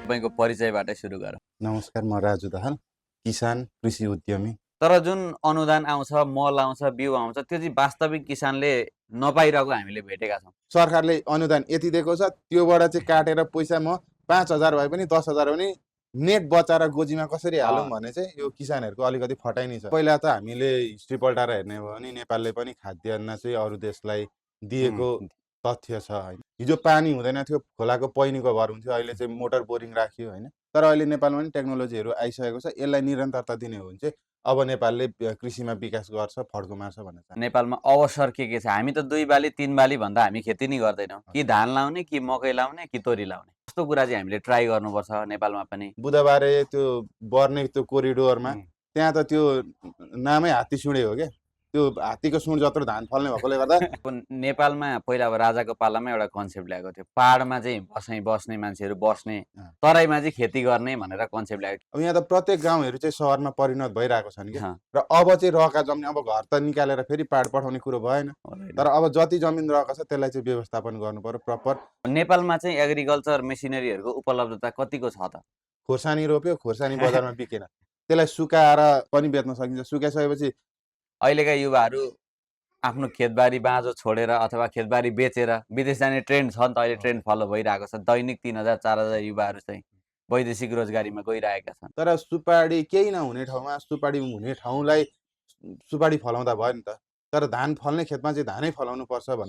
तपाईँको परिचयबाटै सुरु गरौँ। नमस्कार, म राजु दाहाल, किसान कृषि उद्यमी। तर जुन अनुदान आउँछ, मल आउँछ, बिउ आउँछ, त्यो चाहिँ वास्तविक किसानले नपाइरहेको हामीले भेटेका छौँ। सरकारले अनुदान यति दिएको छ, त्योबाट चाहिँ काटेर पैसा म 5,000 भए पनि 10,000 पनि नेट बचाएर गोजीमा कसरी हालौँ भने चाहिँ यो किसानहरूको अलिकति फटाइ नै छ। पहिला त हामीले हिस्ट्री पल्टाएर हेर्ने भयो भने नेपालले पनि खाद्यान्न चाहिँ अरू देशलाई दिएको तथ्य छ हैन। हिजो पानी हुँदैन थियो, खोलाको पहिनीको भर हुन्थ्यो, अहिले चाहिँ मोटर बोरिङ राखियो हैन। तर अहिले नेपालमा पनि टेक्नोलोजीहरू आइसकेको छ, यसलाई निरन्तरता दिने हो भने चाहिँ अब नेपालले कृषिमा विकास गर्छ, फड्को मार्छ भन्ने छ। नेपालमा अवसर के छ? हामी त 2 बाली 3 बाली भन्दा हामी खेती नै गर्दैनौँ। कि धान लाउने, कि मकै लाउने, कि तोरी लाउने। कस्तो कुरा चाहिँ हामीले ट्राई गर्नुपर्छ नेपालमा पनि। बुधबारे त्यो बर्ने त्यो कोरिडोरमा त्यहाँ त त्यो नामै हात्ती सुँडे हो क्या, त्यो हात्तीको सुँड जत्रो धान फल्ने भएकोले गर्दा नेपालमा पहिला अब राजाको पालामा एउटा कन्सेप्ट ल्याएको थियो, पहाडमा चाहिँ बस्ने मान्छेहरू बस्ने, तराईमा चाहिँ खेती गर्ने भनेर कन्सेप्ट ल्याएको थियो। अब यहाँ त प्रत्येक गाउँहरू चाहिँ सहरमा परिणत भइरहेको छन् क्या। र अब चाहिँ रहका जमिन अब घर त निकालेर फेरि पहाड पठाउने कुरो भएन, तर अब जति जमिन रहेको छ त्यसलाई चाहिँ व्यवस्थापन गर्नु पर्यो प्रपर। नेपालमा चाहिँ एग्रिकल्चर मेसिनरीहरूको उपलब्धता कतिको छ त? खोर्सानी रोप्यो, खोर्सानी बजारमा बिकेन, त्यसलाई सुकाएर पनि बेच्न सकिन्छ। सुकाइसकेपछि अहिलेका युवाहरू आफ्नो खेतबारी बाँझो छोडेर अथवा खेतबारी बेचेर विदेश जाने ट्रेन्ड छ नि त, अहिले ट्रेन्ड फलो भइरहेको छ। दैनिक 3,000 4,000 युवाहरू चाहिँ वैदेशिक रोजगारीमा गइरहेका छन्। तर सुपारी केही नहुने ठाउँमा सुपारी हुने ठाउँलाई सुपारी फलाउँदा भयो नि त। तर धान फल्ने खेतमा चाहिँ धानै फलाउनु पर्छ भन्ने